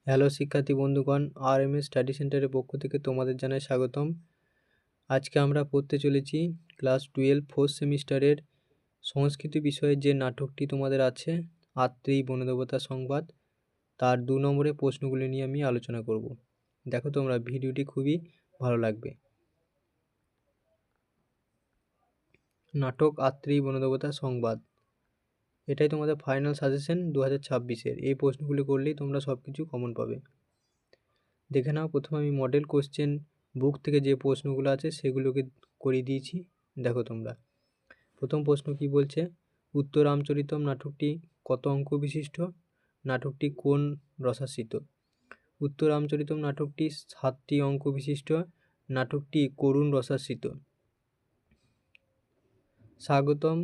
Hello শিক্ষার্থী বন্ধুগণ, RMS study সেন্টারের পক্ষ থেকে তোমাদের জানাই স্বাগতম। আজকে আমরা পড়তে চলেছি ক্লাস 12 ফোর্থ সেমিস্টারের সংস্কৃত বিষয়ের যে নাটকটি তোমাদের আছে, আত্রেয়ী বনদেবতা সংবাদ, তার 2 নম্বরের প্রশ্নগুলি নিয়ে আমি আলোচনা করব। দেখো তোমরা ভিডিওটি খুবই ভালো লাগবে। নাটক আত্রেয়ী বনদেবতা সংবাদ, এটাই তোমাদের ফাইনাল সাজেশন 2026-এর। এই প্রশ্নগুলি করলেই তোমরা সব কিছু কমন পাবে। দেখে নাও, প্রথমে আমি মডেল কোশ্চেন বুক থেকে যে প্রশ্নগুলো আছে সেগুলোকে করিয়ে দিয়েছি। দেখো তোমরা, প্রথম প্রশ্ন কি বলছে, উত্তরামচরিতম নাটকটি কত অঙ্ক বিশিষ্ট? নাটকটি কোন রসাশ্রিত? উত্তরামচরিতম নাটকটি 7টি অঙ্ক বিশিষ্ট। নাটকটি করুণ রসাশ্রিত। স্বাগতম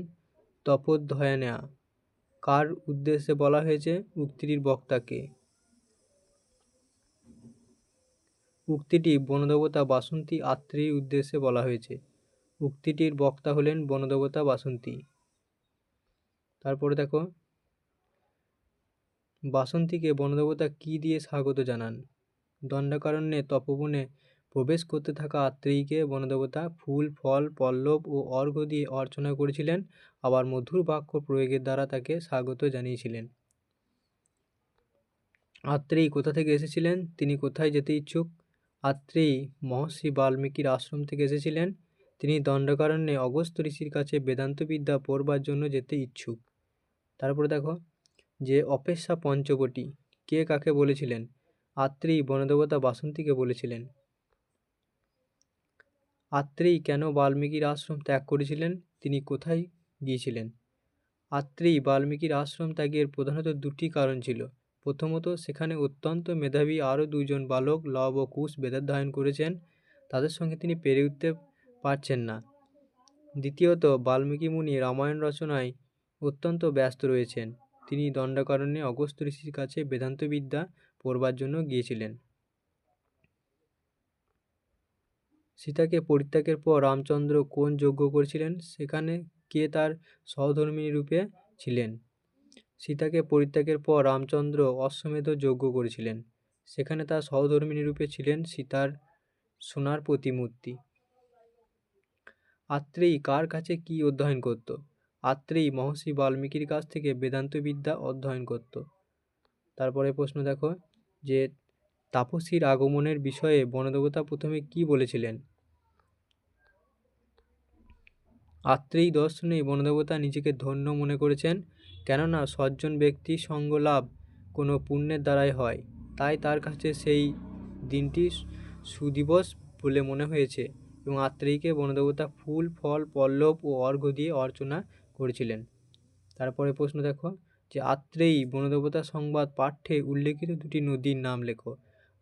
তপোধ্যায়না কার উদ্দেশ্যে বলা হয়েছে? উক্তিটির বক্তাকে। উক্তিটি বনদেবতা বাসন্তী আত্রেয়ীর উদ্দেশ্যে বলা হয়েছে। উক্তিটির বক্তা হলেন বনদেবতা বাসন্তী। তারপরে দেখো, বাসন্তীকে বনদেবতা কি দিয়ে স্বাগত জানান? দণ্ডকারণ্যে তপবনে প্রবেশ করতে থাকা আত্রেয়ীকে বনদেবতা ফুল, ফল, পল্লব ও অর্ঘ্য দিয়ে অর্চনা করেছিলেন, আবার মধুর বাক্য প্রয়োগের দ্বারা তাকে স্বাগত জানিয়েছিলেন। আত্রেয়ী কোথা থেকে এসেছিলেন? তিনি কোথায় যেতে ইচ্ছুক? আত্রেয়ী মহর্ষি বাল্মীকির আশ্রম থেকে এসেছিলেন। তিনি দণ্ডকারণ্যে অগস্ত্য ঋষির কাছে বেদান্ত বিদ্যা পড়বার জন্য যেতে ইচ্ছুক। তারপরে দেখো, যে অপেক্ষা পঞ্চবটি কে কাকে বলেছিলেন? আত্রেয়ী বনদেবতা বাসন্তীকে বলেছিলেন। আত্রেয়ী কেন বাল্মীকির আশ্রম ত্যাগ করেছিলেন? তিনি কোথায় গিয়েছিলেন? আত্রেয়ী বাল্মীকির আশ্রম ত্যাগের প্রধানত 2টি কারণ ছিল। প্রথমত, সেখানে অত্যন্ত মেধাবী আরও 2জন বালক লব ও কুশ বেদাধ্যয়ন করেছেন, তাদের সঙ্গে তিনি পেরে উঠতে পারছেন না। দ্বিতীয়ত, বাল্মীকি মুনি রামায়ণ রচনায় অত্যন্ত ব্যস্ত রয়েছেন। তিনি দণ্ডকারণ্যে অগস্ত্য ঋষির কাছে বেদান্ত বিদ্যা পড়বার জন্য গিয়েছিলেন। সীতাকে পরিত্যাগের পর রামচন্দ্র কোন যজ্ঞ করেছিলেন? সেখানে কে তার সহধর্মিণী রূপে ছিলেন? সীতাকে পরিত্যাগের পর রামচন্দ্র অশ্বমেধ যজ্ঞ করেছিলেন, সেখানে তার সহধর্মিণী রূপে ছিলেন সীতার সোনার প্রতিমূর্তি। আত্রেয়ী কার কাছে কি অধ্যয়ন করত? আত্রেয়ী মহর্ষি বাল্মীকির কাছ থেকে বেদান্ত বিদ্যা অধ্যয়ন করত। তারপরে প্রশ্ন দেখো, যে তাপসীর আগমনের বিষয়ে বনদেবতা প্রথমে কি বলেছিলেন? আত্রেয়ী দর্শনেই বনদেবতা নিজেকে ধন্য মনে করেছেন, কেননা সজ্জন ব্যক্তি সঙ্গ লাভ কোনো পুণ্যের দ্বারাই হয়, তাই তার কাছে সেই দিনটি সুদিবস বলে মনে হয়েছে, এবং আত্রেয়ীকে বনদেবতা ফুল, ফল, পল্লব ও অর্ঘ্য দিয়ে অর্চনা করেছিলেন। তারপরে প্রশ্ন দেখো, যে আত্রেয়ী বনদেবতা সংবাদ পাঠ্যে উল্লেখিত 2টি নদীর নাম লেখো।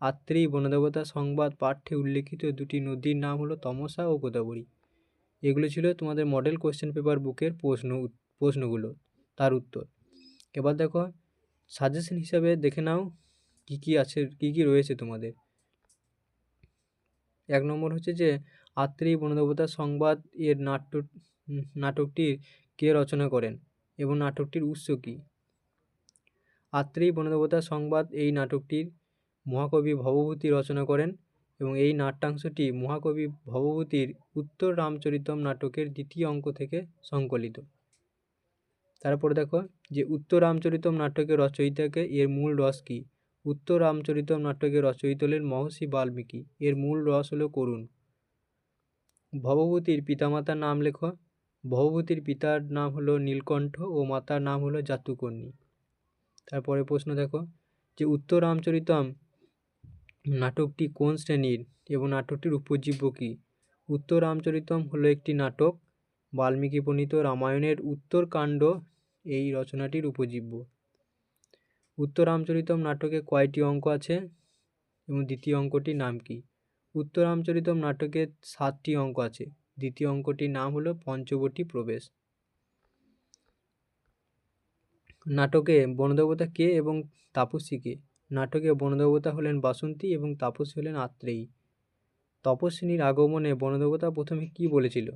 আত্রেয়ী বনদেবতা সংবাদ পাঠ্যে উল্লেখিত 2টি নদীর নাম হলো তমসা ও গোদাবরী। এগুলো ছিল তোমাদের মডেল কোশ্চেন পেপার বুকের প্রশ্নগুলো, তার উত্তর। এবার দেখো, সাজেশন হিসাবে দেখে নাও কি কি আছে, কি কি রয়েছে তোমাদের। 1 নম্বর হচ্ছে যে আত্রেয়ী বনদেবতা সংবাদ এর নাটকটির কে রচনা করেন এবং নাটকটির উৎস কী? আত্রেয়ী বনদেবতা সংবাদ এই নাটকটির মহাকবি ভবভূতি রচনা করেন, এবং এই নাট্যাংশটি মহাকবি ভবভূতির উত্তর রামচরিতম নাটকের 2য় অঙ্ক থেকে সংকলিত। তারপরে দেখো, যে উত্তর রামচরিতম নাটকের রচয়িতাকে, এর মূল রস কী? উত্তর রামচরিতম নাটকের রচয়িতা হলেন মহর্ষি বাল্মীকি, এর মূল রস হলো করুণ। ভবভূতির পিতামাতার নাম লেখো। ভবভূতির পিতার নাম হলো নীলকণ্ঠ ও মাতার নাম হলো জাতুকর্ণী। তারপরে প্রশ্ন দেখো, যে উত্তর রামচরিতম নাটকটি কোন শ্রেণীর এবং নাটকটির উপজীব্য কী? উত্তর রামচরিতম হলো একটি নাটক, বাল্মীকি প্রণীত রামায়ণের উত্তরকাণ্ড এই রচনাটির উপজীব্য। উত্তর রামচরিতম নাটকে কয়টি অঙ্ক আছে এবং দ্বিতীয় অঙ্কটির নাম কী? উত্তর রামচরিতম নাটকে 7টি অঙ্ক আছে, দ্বিতীয় অঙ্কটির নাম হলো পঞ্চবটি প্রবেশ। নাটকে বনদেবতা কে এবং তাপসী কে? নাটকে বনদেবতা হলেন বাসন্তী এবং তাপসী হলেন আত্রেয়ী। তপস্বিনীর আগমনে বনদেবতা প্রথমে কি বলেছিল?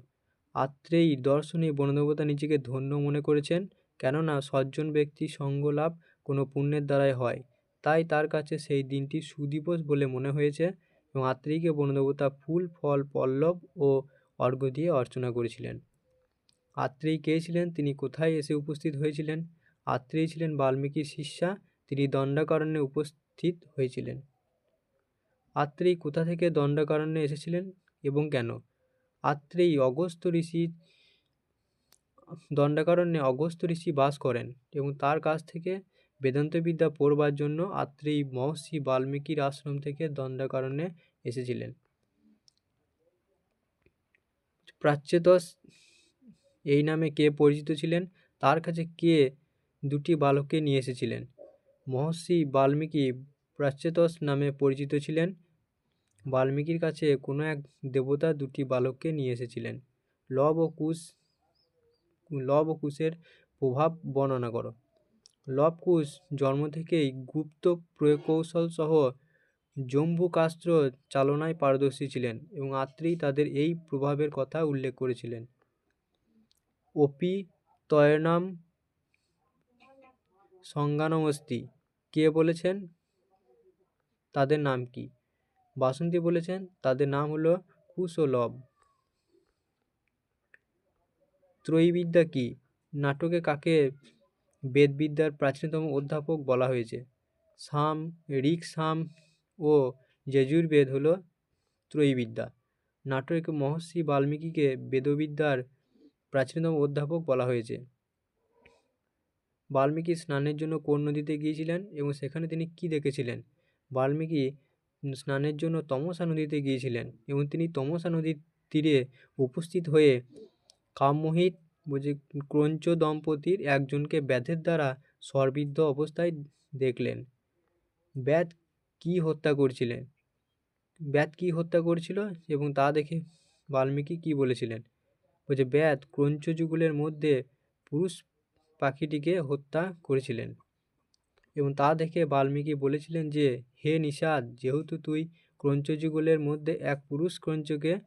আত্রেয়ীর দর্শনে বনদেবতা নিজেকে ধন্য মনে করেছেন, কেননা সজ্জন ব্যক্তি সঙ্গ লাভ কোনো পুণ্যের দ্বারাই হয়, তাই তার কাছে সেই দিনটি সুদিবস বলে মনে হয়েছে এবং আত্রেয়ীকে বনদেবতা ফুল, ফল, পল্লব ও অর্ঘ্য দিয়ে অর্চনা করেছিলেন। আত্রেয়ী কে ছিলেন? তিনি কোথায় এসে উপস্থিত হয়েছিলেন? আত্রেয়ী ছিলেন বাল্মীকির শিষ্যা। তিনি দণ্ডকারণ্যে উপস্থিত হয়েছিলেন। আত্রেয়ী কোথা থেকে দণ্ডকারণ্যে এসেছিলেন এবং কেন? আত্রেয়ী দণ্ডকারণ্যে অগস্ত্য ঋষি বাস করেন এবং তার কাছ থেকে বেদান্তবিদ্যা পড়বার জন্য আত্রেয়ী মহর্ষি বাল্মীকির আশ্রম থেকে দণ্ডকারণ্যে এসেছিলেন। প্রাচ্যতস এই নামে কে পরিচিত ছিলেন? তার কাছে কে দুটি বালককে নিয়ে এসেছিলেন? মহর্ষি বাল্মীকি প্রাচ্যতস নামে পরিচিত ছিলেন। বাল্মীকির কাছে কোনো এক দেবতা দুটি বালককে নিয়ে এসেছিলেন। লব ও কুশের প্রভাব বর্ণনা করো। লব কুশ জন্ম থেকেই গুপ্ত প্রকৌশল সহ জম্বুকাস্ত্র চালনায় পারদর্শী ছিলেন এবং আত্রেয়ী তাদের এই প্রভাবের কথা উল্লেখ করেছিলেন। অপি তয়নাম সংজ্ঞানমস্তি কে বলেছেন তাদের নাম কি? বাসন্তী বলেছেন তাদের নাম হলো কুশ ও লব। ত্রয়ীবিদ্যা কি? নাটকে কাকে বেদবিদ্যার প্রাচীনতম অধ্যাপক বলা হয়েছে? সাম, ঋক, সাম ও যজুর্বেদ হলো ত্রয়ীবিদ্যা। নাটকে মহর্ষি বাল্মীকিকে বেদবিদ্যার প্রাচীনতম অধ্যাপক বলা হয়েছে। বাল্মীকি স্নানের জন্য কোন নদীতে গিয়েছিলেন এবং সেখানে তিনি কি দেখেছিলেন? বাল্মীকি স্নানের জন্য তমসা নদীতে গিয়েছিলেন এবং তিনি তমসা নদীর তীরে উপস্থিত হয়ে কামমোহিত ক্রঞ্চ দম্পতির একজনকে ব্যাধের দ্বারা সর্বিদ্ধ অবস্থায় দেখলেন। ব্যাধ কি হত্যা করছিল এবং তা দেখে বাল্মীকি কি বলেছিলেন? ব্যাধ ক্রঞ্চ যুগলের মধ্যে পুরুষ পাখিটিকে হত্যা করেছিলেন এবং তা দেখে বাল্মীকি বলেছিলেন যে, হে নিষাদ, যেহেতু তুই ক্রঞ্চ যুগলের মধ্যে এক পুরুষ ক্রঞ্চকে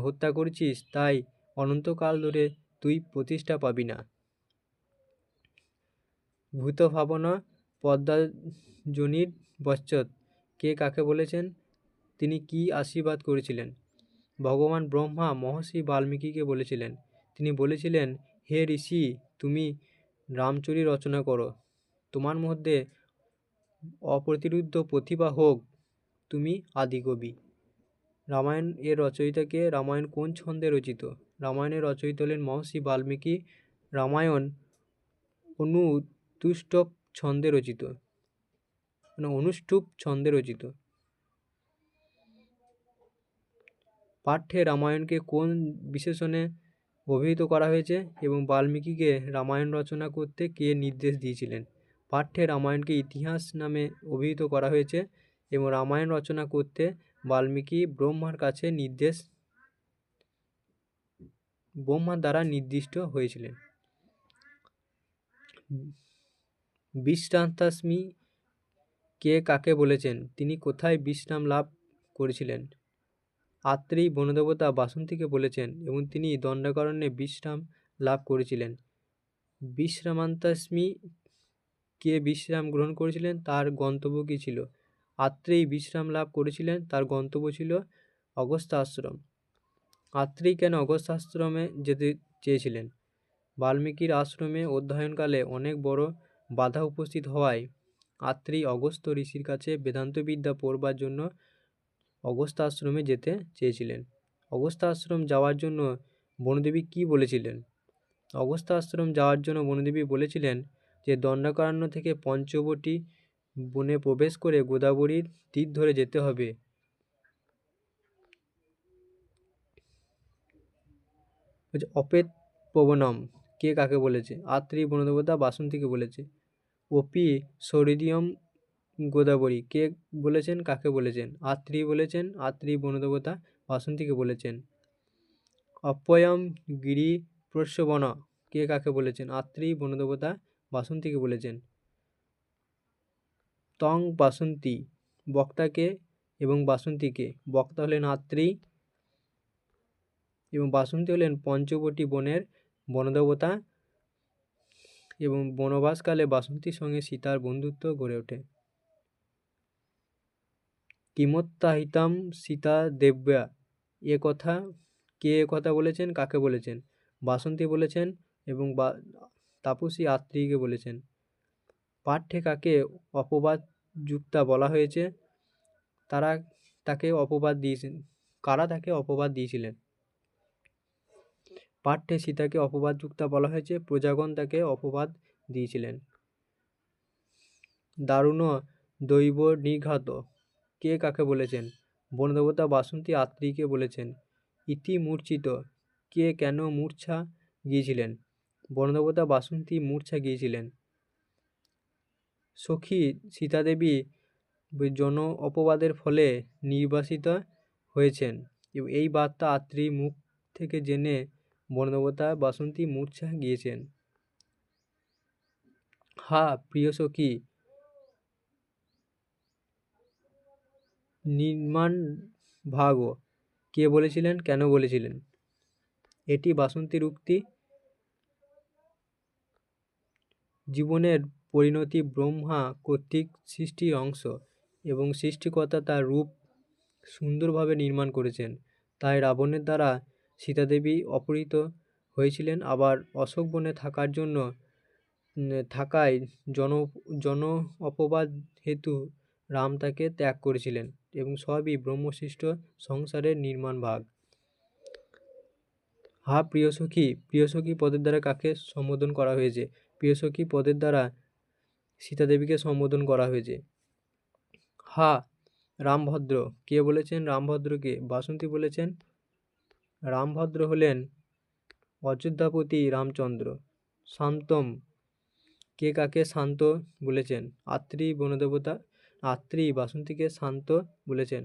হত্যা করেছিস, তাই অনন্তকাল ধরে তুই প্রতিষ্ঠা পাবি না। ভূত ভাবনা পদ্মাজনির বচ্চত কে কাকে বলেছেন? তিনি কি আশীর্বাদ করেছিলেন? ভগবান ব্রহ্মা মহর্ষি বাল্মীকিকে বলেছিলেন। তিনি বলেছিলেন, হে ঋষি, তুমি রামচরিত রচনা করো। তোমার মধ্যে অপ্রতিরুদ্ধ প্রতিভা হোক, তুমি আদিকবি। রামায়ণ এর রচয়িতা কে? রামায়ণ কোন ছন্দে রচিত? রামায়ণের রচয়িতা হলেন মহর্ষি বাল্মীকি। রামায়ণ অনুষ্টুপ ছন্দে রচিত। পাঠ্যে রামায়ণকে কোন বিশেষণে অভিহিত করা হয়েছে এবং বাল্মীকিকে রামায়ণ রচনা করতে কে নির্দেশ দিয়েছিলেন? পাঠ্যে রামায়ণকে ইতিহাস নামে অভিহিত করা হয়েছে এবং রামায়ণ রচনা করতে বাল্মীকি ব্রহ্মার দ্বারা নির্দিষ্ট হয়েছিলেন। বিশ্রান্তাস্মি কে কাকে বলেছেন? তিনি কোথায় বিশ্রাম লাভ করেছিলেন? আত্রেয়ী বনদেবতা বাসন্তীকে বলেছেন এবং তিনি দণ্ডকারণ্যে বিশ্রাম লাভ করেছিলেন। বিশ্রামান্তাস্মি কে বিশ্রাম গ্রহণ করেছিলেন? তার গন্তব্য কী ছিল? আত্রেয়ী বিশ্রাম লাভ করেছিলেন, তার গন্তব্য ছিল অগস্ত্য আশ্রম। আত্রেয়ী কেন অগস্ত্য আশ্রমে যেতে চেয়েছিলেন? বাল্মীকির আশ্রমে অধ্যয়নকালে অনেক বড় বাধা উপস্থিত হওয়ায় আত্রেয়ী অগস্ত্য ঋষির কাছে বেদান্তবিদ্যা পড়বার জন্য অগস্ত্য আশ্রমে যেতে চেয়েছিলেন। অগস্ত্য আশ্রম যাওয়ার জন্য বনদেবী কি বলেছিলেন? অগস্ত্য আশ্রম যাওয়ার জন্য বনদেবী বলেছিলেন যে দণ্ডকারণ্য থেকে পঞ্চবটী বনে প্রবেশ করে গোদাবরীর তীর ধরে যেতে হবে। অপেত পবনম কে কাকে বলেছে? আত্রেয়ী বনদেবতা বাসন্তীকে বলেছে। অপি সৌরিদিয়ম গোদাবরী কে বলেছেন, কাকে বলেছেন? আত্রেয়ী বলেছেন। আত্রেয়ী বনদেবতা বাসন্তীকে বলেছেন। অপ্যয়ম গিরি প্রস্রবণ কে কাকে বলেছেন? আত্রেয়ী বনদেবতা বাসন্তীকে বলেছেন। তং বাসন্তী বক্তাকে এবং বাসন্তীকে? বক্তা হলেন আত্রেয়ী এবং বাসন্তী হলেন পঞ্চবটী বনের বনদেবতা এবং বনবাসকালে বাসন্তীর সঙ্গে সীতার বন্ধুত্ব গড়ে ওঠে। কিমত্তাহিতাম সীতা দেব্যা, এ কথা বলেছেন, কাকে বলেছেন? বাসন্তী বলেছেন এবং তাপসী আত্রেয়ীকে বলেছেন। পাঠ্যে কাকে অপবাদযুক্তা বলা হয়েছে? কারা তাকে অপবাদ দিয়েছিলেন? পাঠ্যে সীতাকে অপবাদযুক্তা বলা হয়েছে, প্রজাগণ তাকে অপবাদ দিয়েছিলেন। দারুণ দৈব নিঘাত, কে কাকে বলেছেন? বনদেবতা বাসন্তী আত্রেয়ীকে বলেছেন। ইতি মূর্ছিত, কে কেন মূর্ছা গিয়েছিলেন? বনদেবতা বাসন্তী মূর্ছা গিয়েছিলেন। সখী সীতাদেবী জন অপবাদের ফলে নির্বাসিত হয়েছেন এবং এই বার্তা আত্রেয়ী মুখ থেকে জেনে বনদেবতা বাসন্তী মূর্ছা গিয়েছেন। হা প্রিয় সখী, নির্মাণ ভাগ, কে বলেছিলেন, কেন বলেছিলেন? এটি বাসন্তীর উক্তি। জীবনের পরিণতি ব্রহ্মা কর্তৃক সৃষ্টির অংশ এবং সৃষ্টিকর্তা তার রূপ সুন্দরভাবে নির্মাণ করেছেন, তাই রাবণের দ্বারা সীতাদেবী অপহৃত হয়েছিলেন। আবার অশোক বনে থাকায় জন অপবাদ হেতু রাম তাকে ত্যাগ করেছিলেন এবং সবই ব্রহ্মসৃষ্ট সংসারের নির্মাণ ভাগ। হা প্রিয় সখী, প্রিয় সখী পদের দ্বারা কাকে সম্বোধন করা হয়েছে? প্রিয় সখী পদের দ্বারা সীতাদেবীকে সম্বোধন করা হয়েছে। হা রামভদ্র, কে বলেছেন রামভদ্রকে? বাসন্তী বলেছেন। রামভদ্র হলেন অযোধ্যাপতি রামচন্দ্র। শান্তম, কে কাকে শান্ত বলেছেন? আত্রেয়ী বাসন্তীকে শান্ত বলেছেন।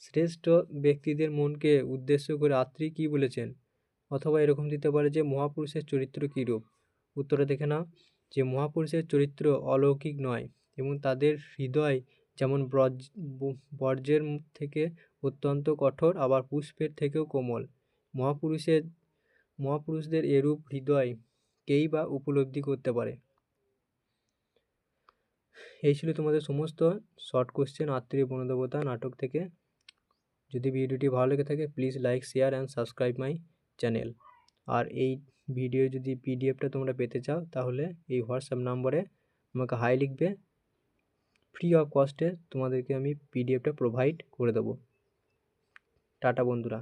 শ্রেষ্ঠ ব্যক্তিদের মনকে উদ্দেশ্য করে আত্রেয়ী কি বলেছেন? অথবা এরকম দিতে পারে যে মহাপুরুষের চরিত্র কীরূপ? উত্তরে দেখে নাও যে মহাপুরুষের চরিত্র অলৌকিক নয় এবং তাদের হৃদয় যেমন বজ্রের থেকে অত্যন্ত কঠোর, আবার পুষ্পের থেকেও কোমল। মহাপুরুষদের এরূপ হৃদয় কেই বা উপলব্ধি করতে পারে। এই ছিল তোমাদের সমস্ত শর্ট কোশ্চেন আত্রেয়ী বনদেবতা নাটক থেকে। যদি ভিডিওটি ভালো লেগে থাকে please like, share and subscribe my channel. আর এই ভিডিওর যদি পিডিএফটা তোমরা পেতে চাও তাহলে এই হোয়াটসঅ্যাপ নম্বরে আমাকে হাই লিখবে, ফ্রি অফ কস্টে তোমাদেরকে আমি পিডিএফটা প্রোভাইড করে দেবো। টাটা বন্ধুরা।